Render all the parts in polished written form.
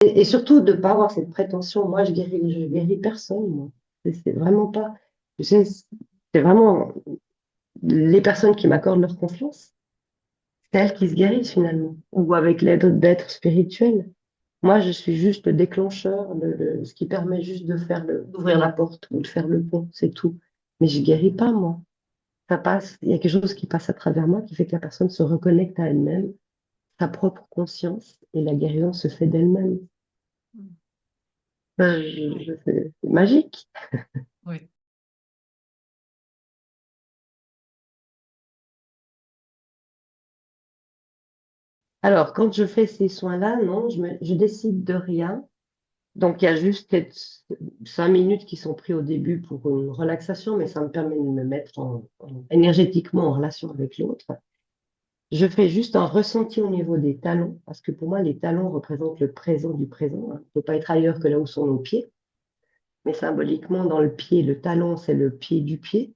Et surtout de ne pas avoir cette prétention. Moi, je guéris personne, moi. C'est vraiment pas. C'est vraiment les personnes qui m'accordent leur confiance, c'est elles qui se guérissent finalement, ou avec l'aide d'êtres spirituels. Moi, je suis juste le déclencheur, ce qui permet juste d'ouvrir la porte ou de faire le pont, c'est tout. Mais je guéris pas, moi. Ça passe, il y a quelque chose qui passe à travers moi qui fait que la personne se reconnecte à elle-même, sa propre conscience, et la guérison se fait d'elle-même. C'est magique. Oui. Alors, quand je fais ces soins-là, non, je décide de rien. Donc, il y a juste peut-être 5 minutes qui sont prises au début pour une relaxation, mais ça me permet de me mettre énergétiquement en relation avec l'autre. Je fais juste un ressenti au niveau des talons, parce que pour moi, les talons représentent le présent du présent, hein. On ne peut pas être ailleurs que là où sont nos pieds, mais symboliquement, dans le pied, le talon, c'est le pied du pied.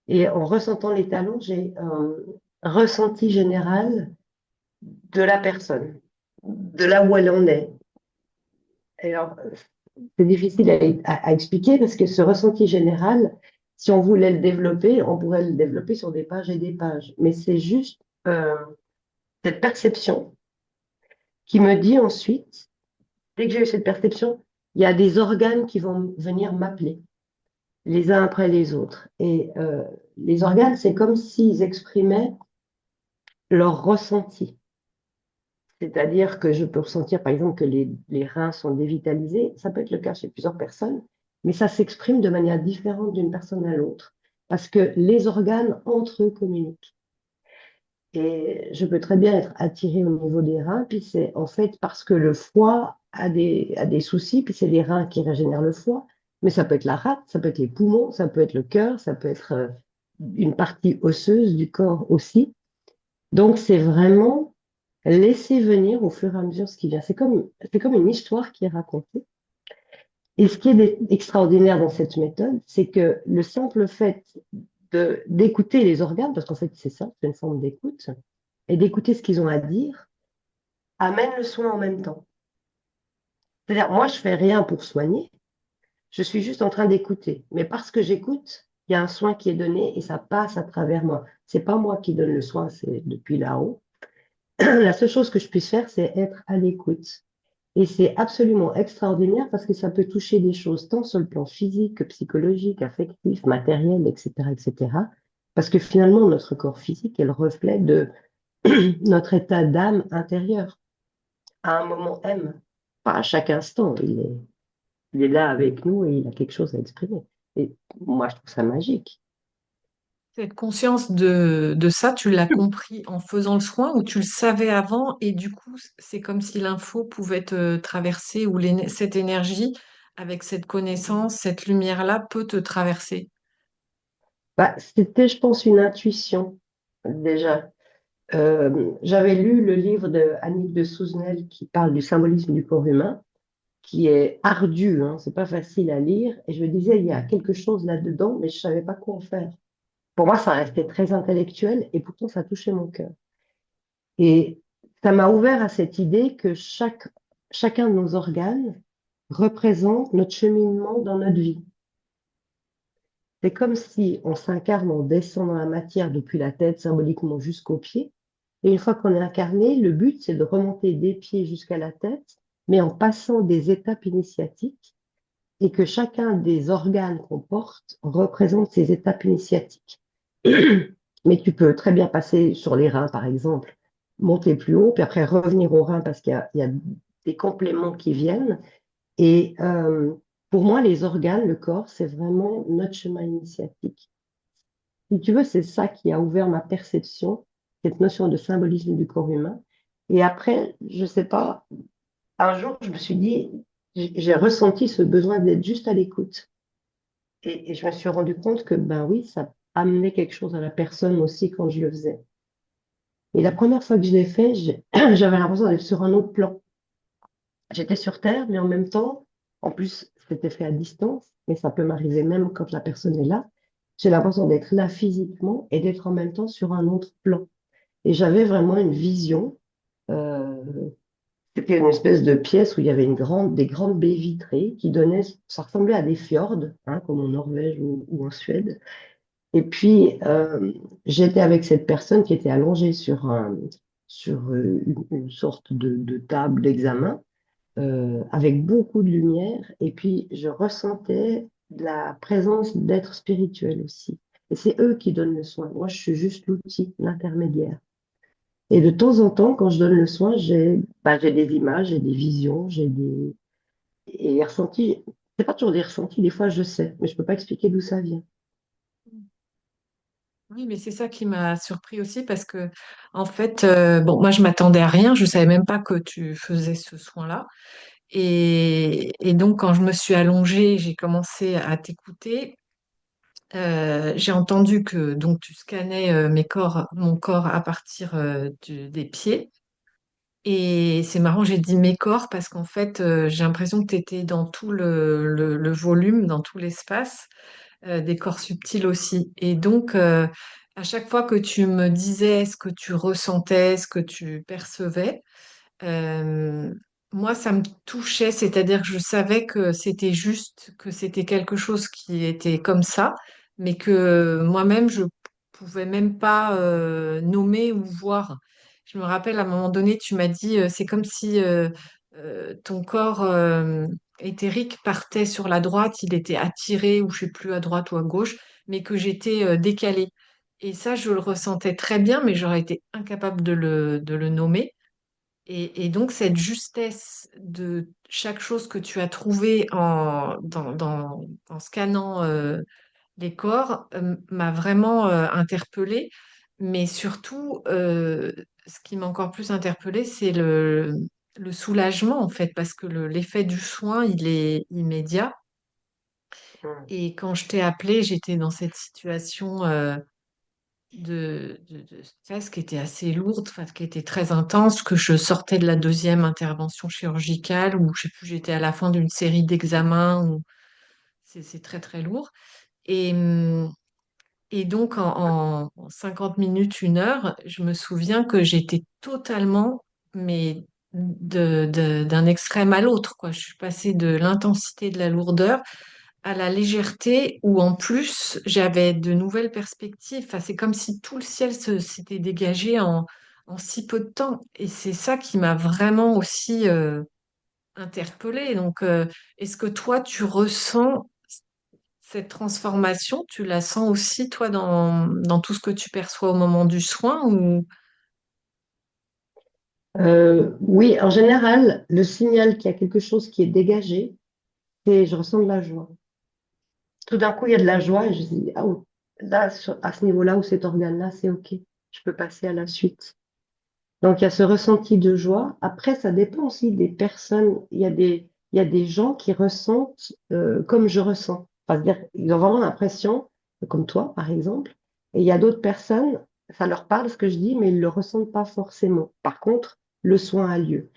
Et en ressentant les talons, j'ai un ressenti général de la personne, de là où elle en est. Et alors, c'est difficile à expliquer parce que ce ressenti général, si on voulait le développer, on pourrait le développer sur des pages et des pages. Mais c'est juste cette perception qui me dit ensuite, dès que j'ai eu cette perception, il y a des organes qui vont venir m'appeler, les uns après les autres. Et les organes, c'est comme s'ils exprimaient leur ressenti. C'est-à-dire que je peux ressentir, par exemple, que les reins sont dévitalisés. Ça peut être le cas chez plusieurs personnes, mais ça s'exprime de manière différente d'une personne à l'autre, parce que les organes entre eux communiquent. Et je peux très bien être attirée au niveau des reins, puis c'est en fait parce que le foie a des soucis, puis c'est les reins qui régénèrent le foie, mais ça peut être la rate, ça peut être les poumons, ça peut être le cœur, ça peut être une partie osseuse du corps aussi. Donc c'est vraiment laisser venir au fur et à mesure ce qui vient. C'est comme une histoire qui est racontée. Et ce qui est extraordinaire dans cette méthode, c'est que le simple fait d'écouter les organes, parce qu'en fait c'est ça, c'est une forme d'écoute, et d'écouter ce qu'ils ont à dire, amène le soin en même temps. C'est-à-dire, moi, je fais rien pour soigner, je suis juste en train d'écouter. Mais parce que j'écoute, il y a un soin qui est donné et ça passe à travers moi. C'est pas moi qui donne le soin, c'est depuis là-haut. La seule chose que je puisse faire, c'est être à l'écoute. Et c'est absolument extraordinaire parce que ça peut toucher des choses tant sur le plan physique que psychologique, affectif, matériel, etc., etc. Parce que finalement, notre corps physique est le reflet de notre état d'âme intérieur à un moment M. Pas à chaque instant, il est là avec nous et il a quelque chose à exprimer. Et moi, je trouve ça magique. Cette conscience de ça, tu l'as compris en faisant le soin ou tu le savais avant et du coup, c'est comme si l'info pouvait te traverser ou cette énergie avec cette connaissance, cette lumière-là peut te traverser. Bah, c'était, je pense, une intuition déjà. J'avais lu le livre de Annick de Souzenel qui parle du symbolisme du corps humain, qui est ardu, hein, c'est pas facile à lire. Et je me disais, il y a quelque chose là-dedans, mais je savais pas quoi en faire. Pour moi, ça restait très intellectuel et pourtant, ça touchait mon cœur. Et ça m'a ouvert à cette idée que chacun de nos organes représente notre cheminement dans notre vie. C'est comme si on s'incarne, on descend dans la matière depuis la tête, symboliquement jusqu'aux pieds. Et une fois qu'on est incarné, le but, c'est de remonter des pieds jusqu'à la tête, mais en passant des étapes initiatiques et que chacun des organes qu'on porte représente ces étapes initiatiques. Mais tu peux très bien passer sur les reins, par exemple, monter plus haut, puis après revenir aux reins parce il y a des compléments qui viennent. Et pour moi, les organes, le corps, c'est vraiment notre chemin initiatique. Si tu veux, c'est ça qui a ouvert ma perception, cette notion de symbolisme du corps humain. Et après, je sais pas, un jour, je me suis dit, j'ai ressenti ce besoin d'être juste à l'écoute. Et je me suis rendu compte que, ben oui, ça amenait quelque chose à la personne aussi quand je le faisais. Et la première fois que je l'ai fait, j'avais l'impression d'être sur un autre plan. J'étais sur Terre, mais en même temps, en plus, c'était fait à distance, mais ça peut m'arriver même quand la personne est là. J'ai l'impression d'être là physiquement et d'être en même temps sur un autre plan. Et j'avais vraiment une vision. euh, C'était une espèce de pièce où il y avait des grandes baies vitrées qui donnaient, ça ressemblait à des fjords, hein, comme en Norvège ou en Suède. Et puis, j'étais avec cette personne qui était allongée sur une sorte de table d'examen, avec beaucoup de lumière. Et puis, je ressentais la présence d'êtres spirituels aussi. Et c'est eux qui donnent le soin. Moi, je suis juste l'outil, l'intermédiaire. Et de temps en temps, quand je donne le soin, j'ai des images, j'ai des visions, et les ressentis. C'est pas toujours des ressentis, des fois je sais, mais je peux pas expliquer d'où ça vient. Oui, mais c'est ça qui m'a surpris aussi parce que, en fait, bon, moi, je m'attendais à rien. Je savais même pas que tu faisais ce soin-là. Et donc, quand je me suis allongée, j'ai commencé à t'écouter. J'ai entendu que donc tu scannais mon corps à partir des pieds. Et c'est marrant, j'ai dit mes corps parce qu'en fait, j'ai l'impression que tu étais dans tout le volume, dans tout l'espace, des corps subtils aussi. Et donc, à chaque fois que tu me disais ce que tu ressentais, ce que tu percevais, euh, moi, ça me touchait, c'est-à-dire que je savais que c'était juste, que c'était quelque chose qui était comme ça, mais que moi-même, je pouvais même pas nommer ou voir. Je me rappelle, à un moment donné, tu m'as dit, c'est comme si ton corps éthérique partait sur la droite, il était attiré, ou je sais plus, à droite ou à gauche, mais que j'étais décalée. Et ça, je le ressentais très bien, mais j'aurais été incapable de le nommer. Et donc, cette justesse de chaque chose que tu as trouvée en scannant les corps m'a vraiment interpellée. Mais surtout, ce qui m'a encore plus interpellée, c'est le soulagement, en fait, parce que l'effet du soin, il est immédiat. Mm. Et quand je t'ai appelée, j'étais dans cette situation de stress qui était assez lourde, enfin, qui était très intense, que je sortais de la deuxième intervention chirurgicale, ou je sais plus, j'étais à la fin d'une série d'examens, où c'est très très lourd. Et, et donc en 50 minutes, 1 heure, je me souviens que j'étais totalement, mais d'un extrême à l'autre, quoi. Je suis passée de l'intensité de la lourdeur à la légèreté où en plus j'avais de nouvelles perspectives. Enfin, c'est comme si tout le ciel s'était dégagé en si peu de temps. Et c'est ça qui m'a vraiment aussi interpellée. Donc, est-ce que toi, tu ressens cette transformation? Tu la sens aussi, toi, dans tout ce que tu perçois au moment du soin ou... Oui, en général, le signal qu'il y a quelque chose qui est dégagé, c'est je ressens de la joie. Tout d'un coup, il y a de la joie et je dis, ah, là, à ce niveau-là, ou cet organe-là, c'est OK. Je peux passer à la suite. Donc, il y a ce ressenti de joie. Après, ça dépend aussi des personnes. Il y a des gens qui ressentent comme je ressens. Enfin, c'est-à-dire, ils ont vraiment l'impression, comme toi, par exemple. Et il y a d'autres personnes, ça leur parle ce que je dis, mais ils ne le ressentent pas forcément. Par contre, le soin a lieu.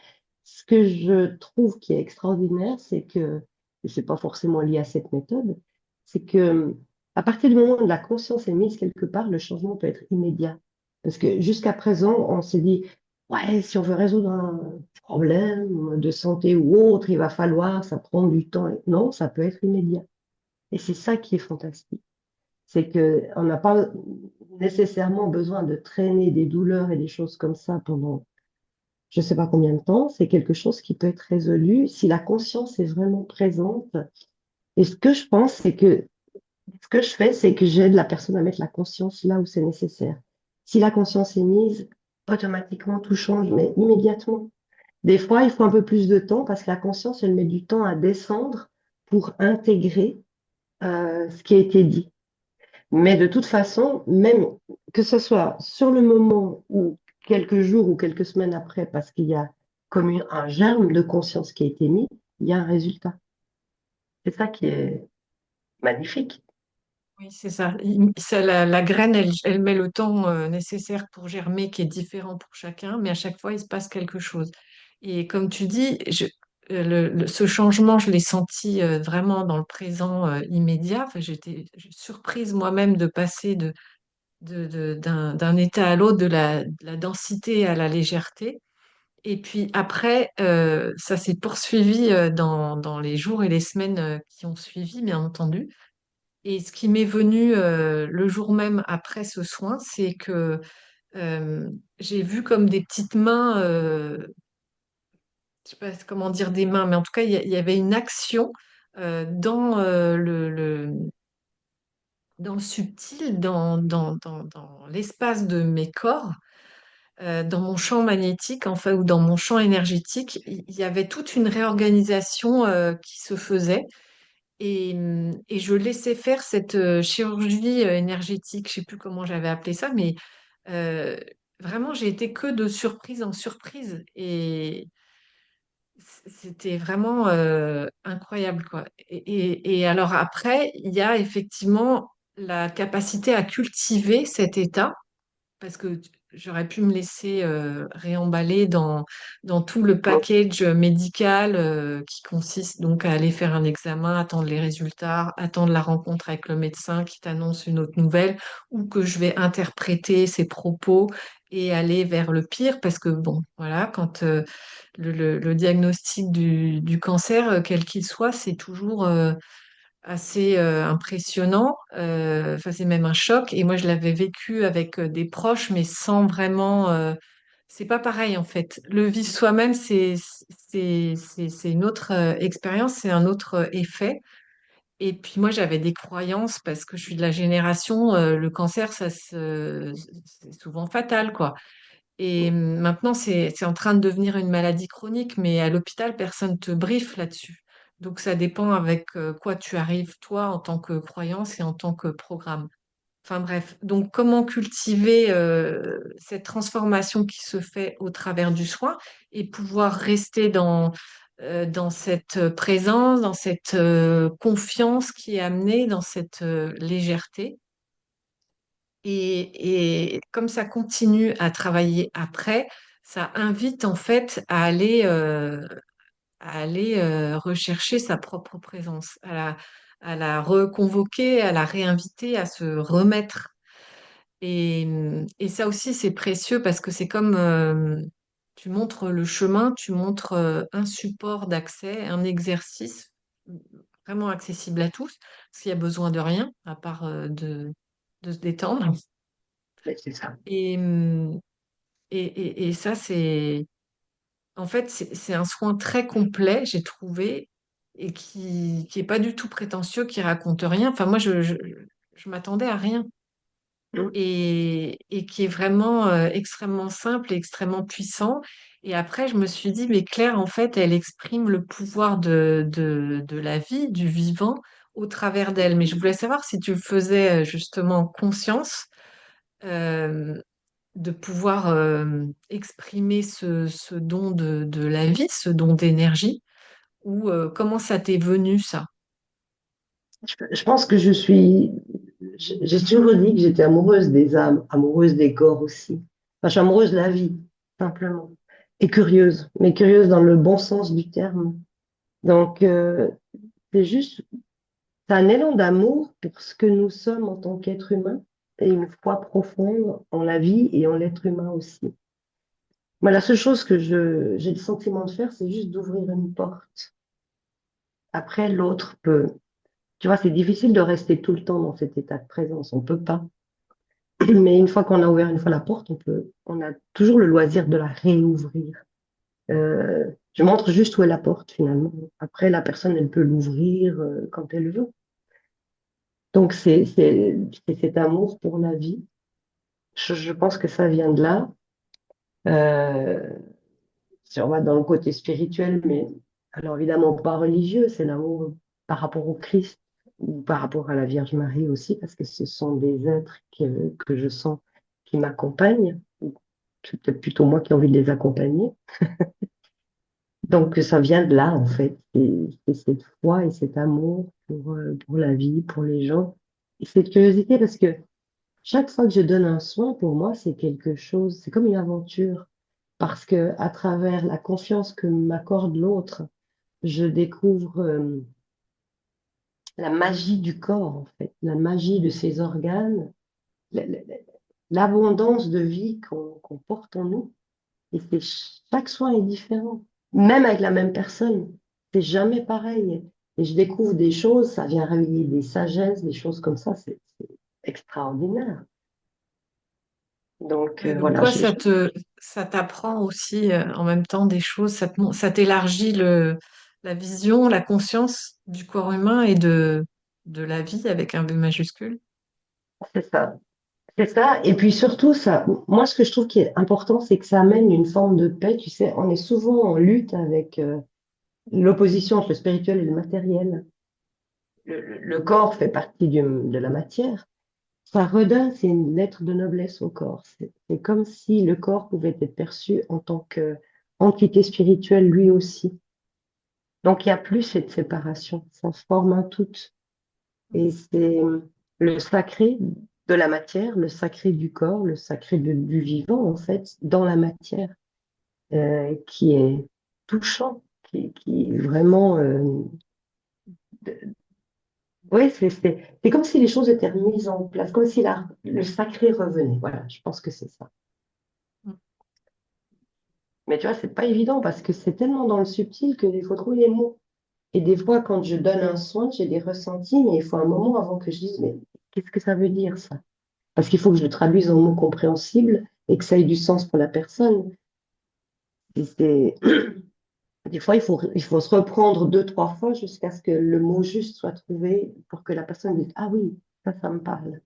Ce que je trouve qui est extraordinaire, c'est que, et c'est pas forcément lié à cette méthode, c'est que à partir du moment où la conscience est mise quelque part, le changement peut être immédiat. Parce que jusqu'à présent, on s'est dit, ouais, si on veut résoudre un problème de santé ou autre, il va falloir, ça prend du temps. Non, ça peut être immédiat. Et c'est ça qui est fantastique. C'est que on n'a pas nécessairement besoin de traîner des douleurs et des choses comme ça pendant je ne sais pas combien de temps. C'est quelque chose qui peut être résolu si la conscience est vraiment présente. Et ce que je pense, c'est que ce que je fais, c'est que j'aide la personne à mettre la conscience là où c'est nécessaire. Si la conscience est mise, automatiquement tout change, mais immédiatement. Des fois, il faut un peu plus de temps parce que la conscience, elle met du temps à descendre pour intégrer ce qui a été dit. Mais de toute façon, même que ce soit sur le moment ou quelques jours ou quelques semaines après, parce qu'il y a comme un germe de conscience qui a été mis, il y a un résultat. C'est ça qui est magnifique. Oui, c'est ça. La graine, elle met le temps nécessaire pour germer, qui est différent pour chacun, mais à chaque fois, il se passe quelque chose. Et comme tu dis, ce changement, je l'ai senti vraiment dans le présent immédiat. Enfin, j'étais surprise moi-même de passer d'un état à l'autre, de la densité à la légèreté. Et puis après, ça s'est poursuivi dans les jours et les semaines qui ont suivi, bien entendu. Et ce qui m'est venu le jour même après ce soin, c'est que euh, j'ai vu comme des petites mains, je sais pas comment dire des mains, mais en tout cas, il y avait une action dans dans le subtil, dans l'espace de mes corps, dans mon champ magnétique, enfin, ou dans mon champ énergétique. Il y avait toute une réorganisation qui se faisait. Et je laissais faire cette chirurgie énergétique, je sais plus comment j'avais appelé ça, mais euh, vraiment, j'ai été que de surprise en surprise. Et c'était vraiment incroyable, quoi. Et alors après, il y a effectivement la capacité à cultiver cet état, parce que j'aurais pu me laisser réemballer dans tout le package médical qui consiste donc à aller faire un examen, attendre les résultats, attendre la rencontre avec le médecin qui t'annonce une autre nouvelle, ou que je vais interpréter ses propos et aller vers le pire, parce que bon, voilà, quand le diagnostic du cancer, quel qu'il soit, c'est toujours assez impressionnant. Enfin, c'est même un choc. Et moi, je l'avais vécu avec des proches, mais sans vraiment. C'est pas pareil en fait. Le vivre soi-même, c'est une autre expérience, c'est un autre effet. Et puis moi, j'avais des croyances parce que je suis de la génération, le cancer, c'est souvent fatal, quoi. Et maintenant, c'est en train de devenir une maladie chronique, mais à l'hôpital, personne te briefe là-dessus. Donc, ça dépend avec quoi tu arrives, toi, en tant que croyance et en tant que programme. Enfin bref, donc comment cultiver cette transformation qui se fait au travers du soin et pouvoir rester dans cette présence, dans cette confiance qui est amenée, dans cette légèreté. Et comme ça continue à travailler après, ça invite en fait à aller rechercher sa propre présence, à la reconvoquer, à la réinviter, à se remettre. Et ça aussi, c'est précieux parce que c'est comme tu montres le chemin, tu montres un support d'accès, un exercice vraiment accessible à tous, s'il y a besoin de rien, à part de se détendre. Mais c'est ça. Et, et ça, c'est en fait, c'est un soin très complet, j'ai trouvé, et qui est pas du tout prétentieux, qui raconte rien. Enfin, moi, je m'attendais à rien. Mm. Et qui est vraiment extrêmement simple et extrêmement puissant. Et après, je me suis dit, mais Claire, en fait, elle exprime le pouvoir de la vie, du vivant, au travers d'elle. Mais je voulais savoir si tu faisais justement conscience. euh, de pouvoir exprimer ce don de la vie, ce don d'énergie, ou comment ça t'est venu ça? Je pense que j'ai toujours dit que j'étais amoureuse des âmes, amoureuse des corps aussi. Enfin, je suis amoureuse de la vie, simplement. Et curieuse, mais curieuse dans le bon sens du terme. Donc, c'est juste, c'est un élan d'amour pour ce que nous sommes en tant qu'être humain et une foi profonde en la vie et en l'être humain aussi. Moi, la seule chose que j'ai le sentiment de faire, c'est juste d'ouvrir une porte. Après, l'autre peut. Tu vois, c'est difficile de rester tout le temps dans cet état de présence. On peut pas. Mais une fois qu'on a ouvert une fois la porte, on a toujours le loisir de la réouvrir. Je montre juste où est la porte finalement. Après, la personne, elle peut l'ouvrir quand elle veut. Donc, c'est cet amour pour la vie. Je pense que ça vient de là. Euh, Si on va dans le côté spirituel, mais alors évidemment pas religieux, c'est l'amour par rapport au Christ ou par rapport à la Vierge Marie aussi, parce que ce sont des êtres que je sens qui m'accompagnent. C'est peut-être plutôt moi qui ai envie de les accompagner. Donc ça vient de là, en fait. C'est cette foi et cet amour pour la vie, pour les gens. Et cette curiosité, parce que chaque fois que je donne un soin, pour moi, c'est quelque chose, c'est comme une aventure. Parce que à travers la confiance que m'accorde l'autre, je découvre la magie du corps, en fait, la magie de ses organes, la- la- l'abondance de vie qu'on porte en nous. Et chaque soin est différent. Même avec la même personne, c'est jamais pareil. Et je découvre des choses, ça vient réveiller des sagesses, des choses comme ça, c'est extraordinaire. Donc Ouais, donc voilà, toi, ça t'apprend aussi en même temps des choses, ça t'élargit la vision, la conscience du corps humain et de la vie avec un B majuscule. c'est ça. C'est ça. Et puis surtout, ça, moi, ce que je trouve qui est important, c'est que ça amène une forme de paix. Tu sais, on est souvent en lutte avec l'opposition entre le spirituel et le matériel. Le corps fait partie de la matière. Ça redonne, c'est une lettre de noblesse au corps. C'est comme si le corps pouvait être perçu en tant qu'entité spirituelle lui aussi. Donc il n'y a plus cette séparation, ça forme un tout. Et c'est le sacré de la matière, le sacré du corps, le sacré du vivant, en fait, dans la matière, qui est touchant, qui est vraiment... oui, c'est comme si les choses étaient mises en place, comme si le sacré revenait. Voilà, je pense que c'est ça. Mais tu vois, c'est pas évident parce que c'est tellement dans le subtil qu'il faut trouver les mots. Et des fois, quand je donne un soin, j'ai des ressentis, mais il faut un moment avant que je dise, mais qu'est-ce que ça veut dire ça? Parce qu'il faut que je le traduise en mots compréhensibles et que ça ait du sens pour la personne. Et des fois, il faut se reprendre deux, trois fois jusqu'à ce que le mot juste soit trouvé pour que la personne dise, ah oui, ça me parle.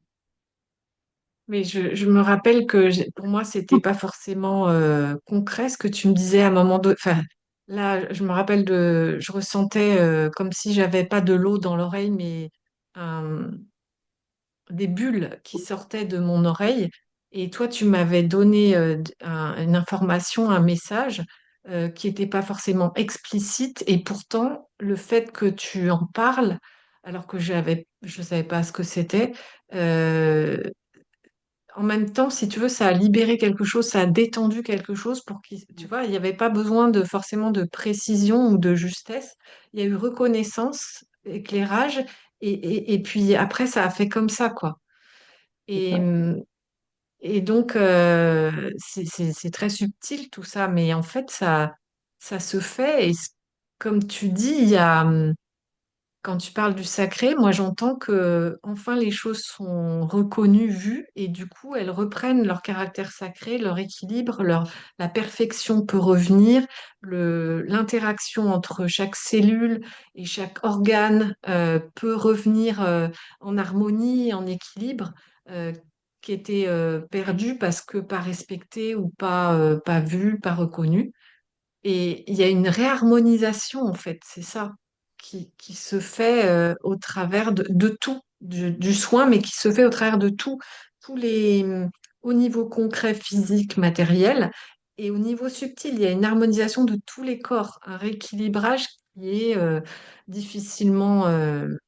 Mais je me rappelle que pour moi, c'était pas forcément concret ce que tu me disais à un moment donné. Enfin, là, je me rappelle je ressentais comme si j'avais pas de l'eau dans l'oreille, mais des bulles qui sortaient de mon oreille. Et toi, tu m'avais donné une information, un message qui n'était pas forcément explicite. Et pourtant, le fait que tu en parles, alors que je ne savais pas ce que c'était, euh, en même temps, si tu veux, ça a libéré quelque chose, ça a détendu quelque chose pour qu'il, tu vois, il n'y avait pas besoin de forcément de précision ou de justesse. Il y a eu reconnaissance, éclairage, et puis après, ça a fait comme ça, quoi. C'est Et, ça. et donc, c'est très subtil tout ça, mais en fait, ça se fait. Et comme tu dis, il y a, quand tu parles du sacré, moi j'entends que enfin les choses sont reconnues, vues, et du coup elles reprennent leur caractère sacré, leur équilibre, la perfection peut revenir, l'interaction entre chaque cellule et chaque organe peut revenir en harmonie, en équilibre, euh, qui était perdu parce que pas respecté ou pas vu, pas reconnu. Et il y a une réharmonisation, en fait, c'est ça, qui se fait au travers de tout, du soin, mais qui se fait au travers de tout, tous les, au niveau concret, physique, matériel, et au niveau subtil, il y a une harmonisation de tous les corps, un rééquilibrage qui est difficilement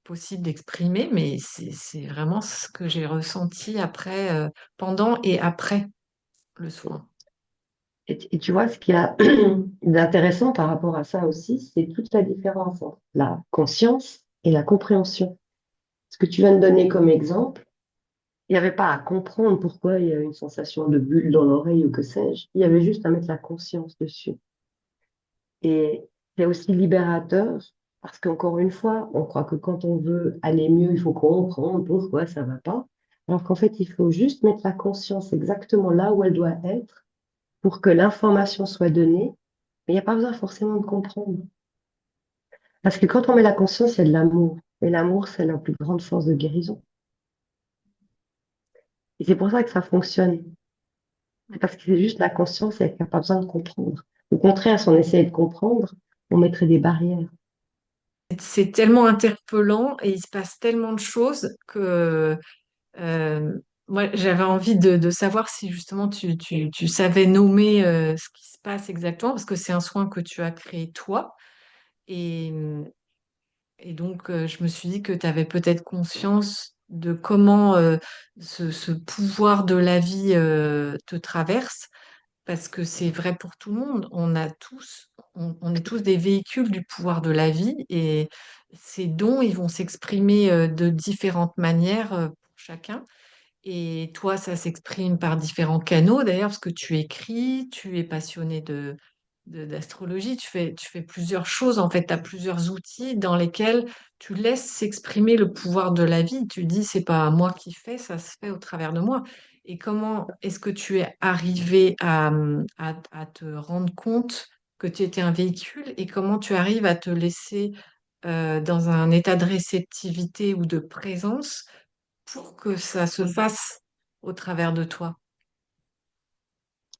possible d'exprimer, mais c'est vraiment ce que j'ai ressenti après, pendant et après le soin. Et tu vois, ce qu'il y a d'intéressant par rapport à ça aussi, c'est toute la différence entre la conscience et la compréhension. Ce que tu viens de donner comme exemple, il n'y avait pas à comprendre pourquoi il y a une sensation de bulle dans l'oreille ou que sais-je. Il y avait juste à mettre la conscience dessus. Et c'est aussi libérateur parce qu'encore une fois, on croit que quand on veut aller mieux, il faut comprendre pourquoi ça ne va pas. Alors qu'en fait, il faut juste mettre la conscience exactement là où elle doit être pour que l'information soit donnée. Mais il n'y a pas besoin forcément de comprendre. Parce que quand on met la conscience, il y a de l'amour. Et l'amour, c'est la plus grande force de guérison. Et c'est pour ça que ça fonctionne. C'est parce que c'est juste la conscience et qu'il n'y a pas besoin de comprendre. Au contraire, si on essayait de comprendre, on mettrait des barrières. C'est tellement interpellant et il se passe tellement de choses que euh, moi j'avais envie de savoir si justement tu savais nommer ce qui se passe exactement parce que c'est un soin que tu as créé toi et, et donc je me suis dit que tu avais peut-être conscience de comment ce pouvoir de la vie te traverse parce que c'est vrai pour tout le monde. On est tous des véhicules du pouvoir de la vie et ces dons, ils vont s'exprimer de différentes manières pour chacun. Et toi, ça s'exprime par différents canaux d'ailleurs, parce que tu écris, tu es passionné d'astrologie, tu fais plusieurs choses, en fait, tu as plusieurs outils dans lesquels tu laisses s'exprimer le pouvoir de la vie. Tu dis, c'est pas moi qui fais, ça se fait au travers de moi. Et comment est-ce que tu es arrivé à te rendre compte que tu étais un véhicule et comment tu arrives à te laisser dans un état de réceptivité ou de présence pour que ça se fasse au travers de toi?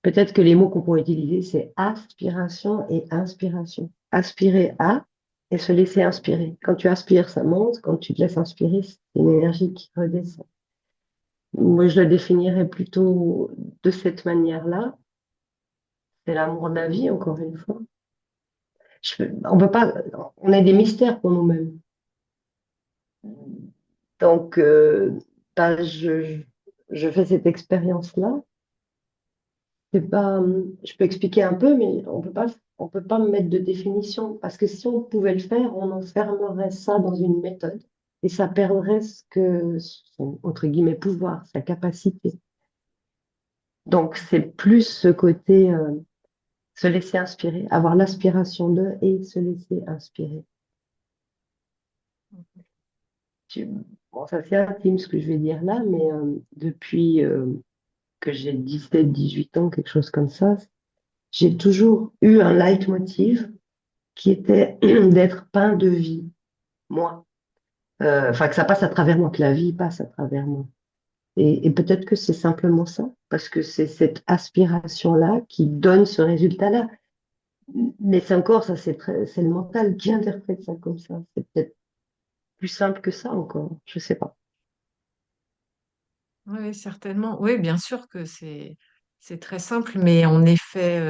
Peut-être que les mots qu'on pourrait utiliser, c'est aspiration et inspiration. Aspirer à et se laisser inspirer. Quand tu aspires, ça monte. Quand tu te laisses inspirer, c'est une énergie qui redescend. Moi, je le définirais plutôt de cette manière-là. C'est l'amour de la vie, encore une fois. On peut pas, on est des mystères pour nous-mêmes. Donc, ben, je fais cette expérience-là. C'est pas, je peux expliquer un peu, mais on peut pas me mettre de définition parce que si on pouvait le faire, on enfermerait ça dans une méthode et ça perdrait ce que son, entre guillemets, pouvoir, sa capacité. Donc, c'est plus ce côté, se laisser inspirer, avoir l'aspiration de et se laisser inspirer. Tu- Bon, ça c'est intime ce que je vais dire là, mais depuis que j'ai 17, 18 ans, quelque chose comme ça, j'ai toujours eu un leitmotiv qui était d'être pain de vie, moi. Enfin, que ça passe à travers moi, que la vie passe à travers moi. Et peut-être que c'est simplement ça, parce que c'est cette aspiration-là qui donne ce résultat-là. Mais c'est encore ça, c'est le mental qui interprète ça comme ça. C'est peut-être plus simple que ça encore, je sais pas. Oui, certainement. Oui, bien sûr que c'est très simple, mais en effet,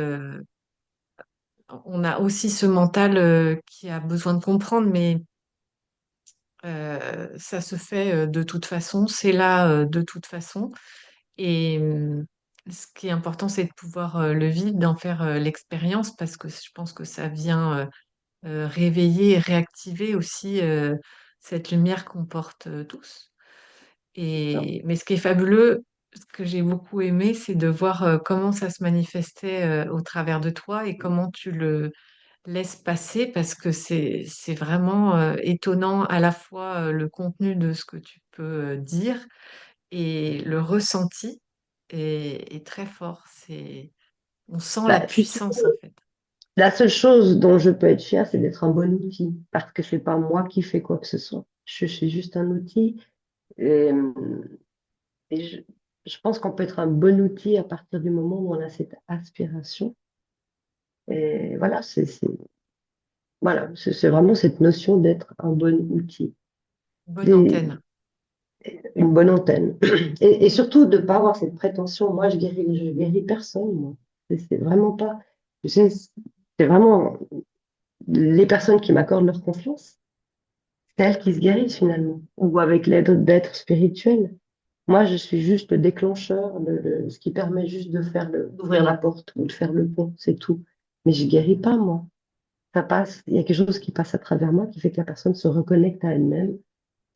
on a aussi ce mental qui a besoin de comprendre, mais ça se fait de toute façon, c'est là de toute façon. Et ce qui est important, c'est de pouvoir le vivre, d'en faire l'expérience, parce que je pense que ça vient réveiller et réactiver aussi cette lumière qu'on porte tous. Non. Mais ce qui est fabuleux, ce que j'ai beaucoup aimé, c'est de voir comment ça se manifestait au travers de toi et comment tu le laisses passer parce que c'est vraiment étonnant à la fois le contenu de ce que tu peux dire et le ressenti est très fort. On sent la Bah, si tu puissance en veux, fait. la seule chose dont je peux être fière, c'est d'être un bon outil, parce que c'est pas moi qui fais quoi que ce soit. Je suis juste un outil. Et, et je pense qu'on peut être un bon outil à partir du moment où on a cette aspiration. Et voilà, voilà, c'est vraiment cette notion d'être un bon outil. Bonne C'est antenne. une bonne antenne. Et surtout de ne pas avoir cette prétention. Moi, je guéris personne, moi. C'est vraiment pas. Tu sais, c'est vraiment les personnes qui m'accordent leur confiance, c'est elles qui se guérissent finalement, ou avec l'aide d'êtres spirituels. Moi, je suis juste le déclencheur, ce qui permet juste d'ouvrir la porte ou de faire le pont, c'est tout. Mais je guéris pas, moi. Ça passe, il y a quelque chose qui passe à travers moi qui fait que la personne se reconnecte à elle-même,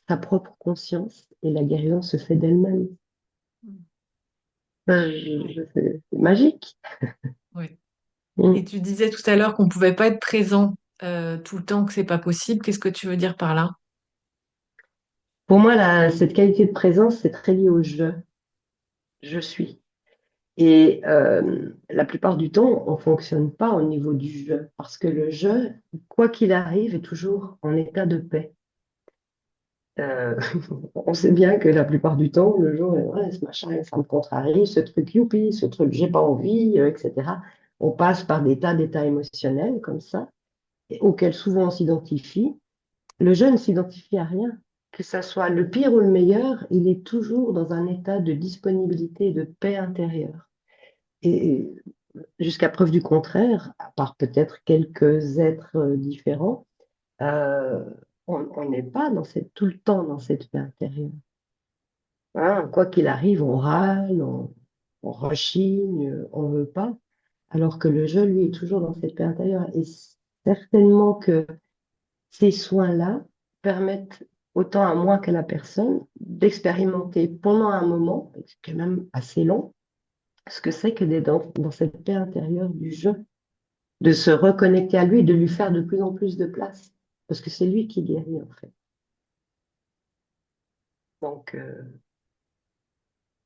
sa propre conscience, et la guérison se fait d'elle-même. C'est magique. Oui. Et Mm. tu disais tout à l'heure qu'on ne pouvait pas être présent tout le temps, que c'est pas possible. Qu'est-ce que tu veux dire par là? Pour moi, cette qualité de présence, c'est très lié au je. Je suis. Et la plupart du temps, on ne fonctionne pas au niveau du je, parce que le je, quoi qu'il arrive, est toujours en état de paix. Euh, on sait bien que la plupart du temps, le jour, ouais, ce machin, ça me contrarie, ce truc, youpi, ce truc, j'ai pas envie, etc. On passe par des tas d'états émotionnels comme ça, et auxquels souvent on s'identifie. Le je ne s'identifie à rien. Que ça soit le pire ou le meilleur, il est toujours dans un état de disponibilité et de paix intérieure. Et jusqu'à preuve du contraire, à part peut-être quelques êtres différents, euh, on n'est pas tout le temps dans cette paix intérieure. Hein, quoi qu'il arrive, on râle, on rechigne, on ne veut pas, alors que le jeu, lui, est toujours dans cette paix intérieure. Et certainement que ces soins-là permettent autant à moi qu'à la personne, d'expérimenter pendant un moment, c'est quand même assez long, ce que c'est que d'être dans cette paix intérieure du jeu, de se reconnecter à lui, de lui faire de plus en plus de place, parce que c'est lui qui guérit en fait. Donc,